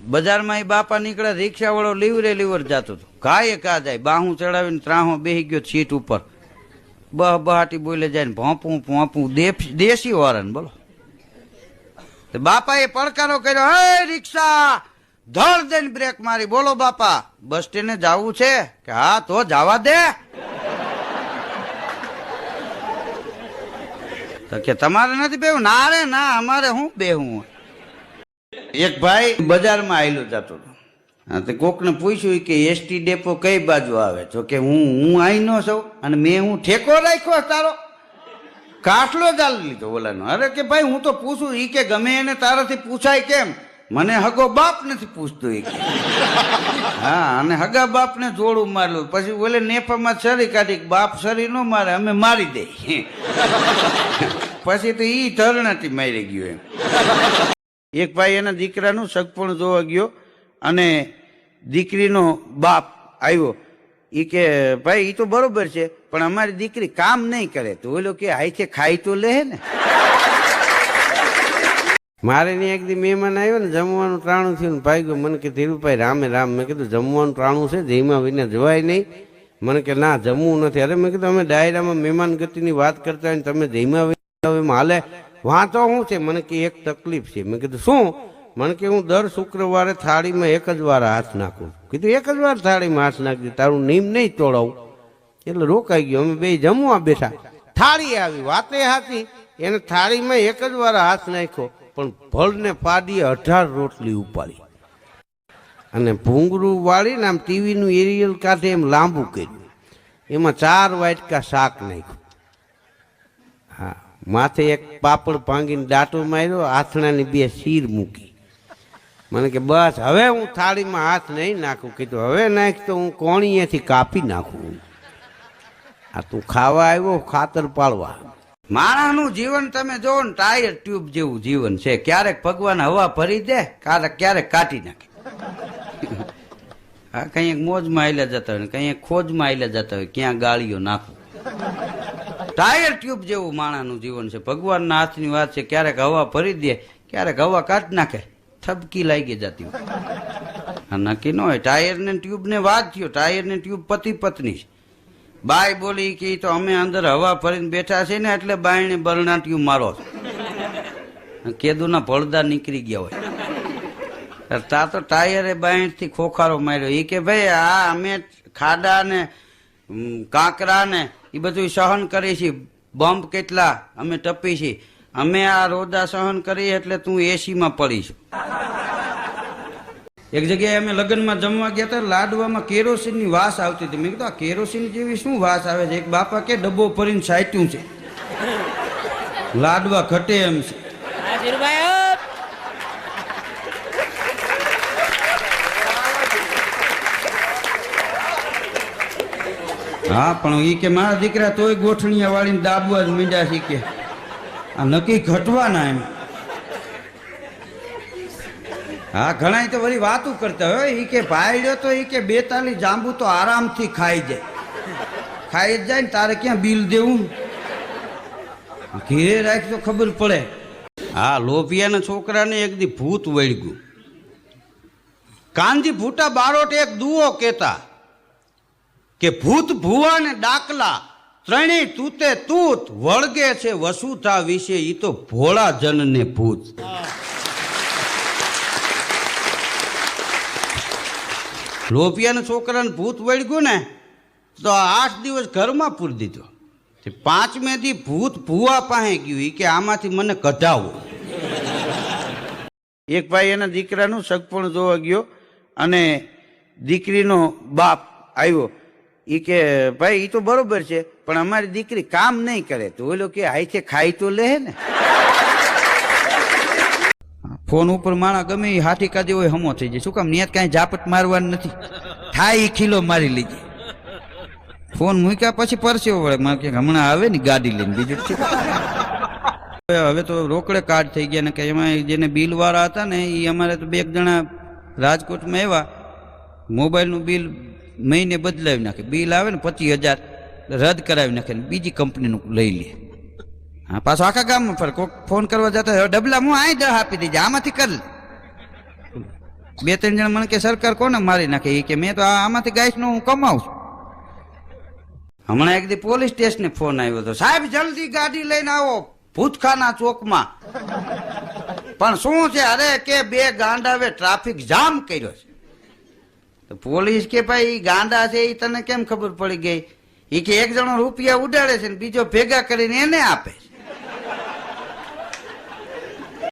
બજારમાં એ બાપા નીકળ્યા, રિક્ષા વાળો લીવરે લીવર જતો હતો, ગાયે કા જાય, બાહું ચડાવીને ત્રાહો બેસી ગયો સીટ ઉપર, બહાટી બોલે જાય ને ભોંપું ભોંપું દેશી વાળાને બોલો. બાપાએ પડકારો કર્યો, હે રિક્ષા, ધડ દઈને બ્રેક મારી, બોલો બાપા બસ સ્ટેન્ડે જવું છે કે હા તો જવા દે. તો કે તમારે નથી બેવું? ના રે ના, અમારે શું બેહું. એક ભાઈ બજારમાં આવેલો જતો હતો, તે કોકને પૂછ્યું કે એસટી ડેપો કઈ બાજુ આવે? તો કે હું અહીં નો છું અને મેં હું ઠેકો રાખ્યો તારો કાટલો ચાલી લીધો ઓલાનો. અરે કે ભાઈ હું તો પૂછું, ઈ કે ગમે એને તારાથી પૂછાય કેમ, મને હગો બાપ નથી પૂછતો. ઈ કે હા, અને હગા બાપને જોડું મારેલું, પછી ઓલે નેફામાં છરી કાઢી, બાપ છરી ન મારે અમે મારી દે. પછી તો ઈ ધરણાથી મારી ગયો એમ. એક ભાઈ એના દીકરાનું સગપણ જોવા ગયો અને દીકરીનો બાપ આવ્યો. એ કે ભાઈ એ તો બરોબર છે પણ અમારી દીકરી કામ નહીં કરે. તો ઓલો કે હાઈથે ખાઈ તો લે ને. મારે ને એક દી મહેમાન આવ્યો ને, જમવાનું ટાણું થયું ને ભાઈ ગયો, મને કે ધીરુભાઈ રામે રામ. મેં કીધું જમવાનું ટાણું છે, જેમાં વિના જવાય નહીં. મને કે ના જમવું નથી. અરે મેં કીધું અમે ડાયરામાં મહેમાન ગતિની વાત કરતા હોય ને તમે જેમાં વિના હાલે વાંચો શું છે? મને કે એક તકલીફ છે. મેં કીધું શું? મને કે હું દર શુક્રવારે થાળીમાં એક જ વાર હાથ નાખું. કીધું એક જ વાર થાળીમાં હાથ નાખી, તારું નિયમ નહીં તોડાવું. એટલે રોકાઈ ગયો. અમે બે જમવા બેઠા, થાળી આવી, વાતે હાથી, એને થાળીમાં એક જ વાર હાથ નાખ્યો પણ ભળને પાડીએ 18 રોટલી ઉપાડી અને ભૂંગળું વાળીને આમ ટીવીનું એરિયલ કાઢે એમ લાંબુ કર્યું, એમાં 4 વાટકા શાક નાખ્યું. હા, માથે એક પાપડ ભાંગીને દાંટો માર્યો, આથણાની 2 શીર મૂકી. મને કે બસ હવે હું થાળીમાં હાથ નહીં નાખું. કીધું હવે નાખ તો હું કોણીએથી કાપી નાખું. આ તું ખાવા આવ્યો ખાતર પાડવા? માણસનું જીવન તમે જોવો ને ટાયર ટ્યુબ જેવું જીવન છે. ક્યારેક ભગવાન હવા ભરી દે, ક્યારેક કાઢી નાખે. હા, કંઈક મોજમાં આયલા જતા હોય, કંઈક ખોજમાં આયલા જતા હોય, ક્યાં ગાળીઓ નાખો. ટાયર ટ્યુબ જેવું માણસનું જીવન છે. ભગવાનના હાથની વાત છે. ક્યારેક હવા ભરી દે, ક્યારેક હવા કાઢી નાખે, થબકી લાગી જતી હોય. નક્કી ન હોય. ટાયર ને ટ્યુબ ને વાત થયો. ટાયર ને ટ્યુબ પતિ પત્ની છે. બાય બોલી કે તો અમે અંદર હવા ભરીને બેઠા છે ને એટલે બાયણે બરણા ટ્યુબ મારો છો. કેદુના ભળદા નીકળી ગયા હોય. તા તો ટાયરે બાયણથી ખોખારો માર્યો. એ કે ભાઈ આ અમે ખાડા ને કાંકરા ને એ બધું સહન કરી છીએ, બમ્પ કેટલા અમે ટપી છીએ, અમે આ રોદા સહન કરીએ એટલે તું એસીમાં પડીશું. એક જગ્યાએ અમે લગ્નમાં જમવા ગયા હતા, લાડવામાં કેરોસીનની વાસ આવતી હતી. મેં કીધું આ કેરોસીન જેવી શું વાસ આવે છે? એક બાપા કે ડબ્બો ભરીને સાટ્યું છે, લાડવા ઘટે એમ છે. હા, પણ એ કે મારા દીકરા તોય ગોઠણિયા વાળીને દાબવા જ મીંડા છે કે આ નક્કી ઘટવાના એમ. હા, ઘણા તો વળી વાતું કરતા હોય. એ કે ભાઈડ્યો તો એ કે 42 જાંબુ તો આરામથી ખાઈ જાય. ખાઈ જ જાય ને તારે ક્યાં બિલ દેવું? ઘીરે રાખ તો ખબર પડે. હા, લોભિયાના છોકરાને એક દી ભૂત વળગ્યું. કાંજી ભૂટા બારોટ એક દુઓ કહેતા કે ભૂત ભુવા ને ડાકલા ત્રણેય તૂતે તૂત વળગે છે વસુધા વિશે, ઈ તો ભોળા જનને ભૂત. લોભિયાના છોકરાને ભૂત વળગ્યું ને તો 8 દિવસ ઘરમાં પૂરી દીધો. 5મે દી ભૂત ભુવા પાસે ગયું. એ કે આમાંથી મને કઢાવો. એક ભાઈ એના દીકરાનું સગપણ જોવા ગયો અને દીકરીનો બાપ આવ્યો. એ કે ભાઈ એ તો બરોબર છે પણ અમારી દીકરી કામ નહીં કરે. તો ઓલો કે હાઈથે ખાઈ તો લે ને. ફોન ઉપર માણા ગમે એ હાથી કાઢી હોય હમો થઈ જાય. શું કામ? નિયત કાંઈ ઝાપટ મારવાનું નથી, થાય ખીલો મારી લીધી. ફોન મૂક્યા પછી પરસ્યો વળે. મારે કે હમણાં આવે ને ગાડી લઈને બીજું છે. હવે તો રોકડે કાર્ડ થઈ ગયા ને કે એમાં જેને બિલ વાળા હતા ને એ અમારે તો 2 જણા રાજકોટમાં આવ્યા, મોબાઈલનું બિલ મહિને બદલાવી નાખે. બિલ આવે ને 25,000 રદ કરાવી નાખે ને બીજી કંપનીનું લઈ લે. હા, પાછો આખા ગામમાં ફરે. કોઈક ફોન કરવા જતા ડબલા હું અહીં 10 આપી દેજે, આમાંથી કર લે. બે ત્રણ જણ મને કે સરકાર કોને મારી નાખે એ કે મેં તો આમાંથી ગાયનું હું કમાઉં છું. હમણાં એક દી પોલીસ સ્ટેશને ફોન આવ્યો હતો, સાહેબ જલ્દી ગાડી લઈને આવો ભૂતખાના ચોકમાં. પણ શું છે, અરે કે બે ગાંડાવે ટ્રાફિક જામ કર્યો છે. તો પોલીસ કે ભાઈ ગાંડા છે એ તને કેમ ખબર પડી ગઈ? એ કે એક જણો રૂપિયા ઉડાડે છે ને બીજો ભેગા કરીને એને આપે છે.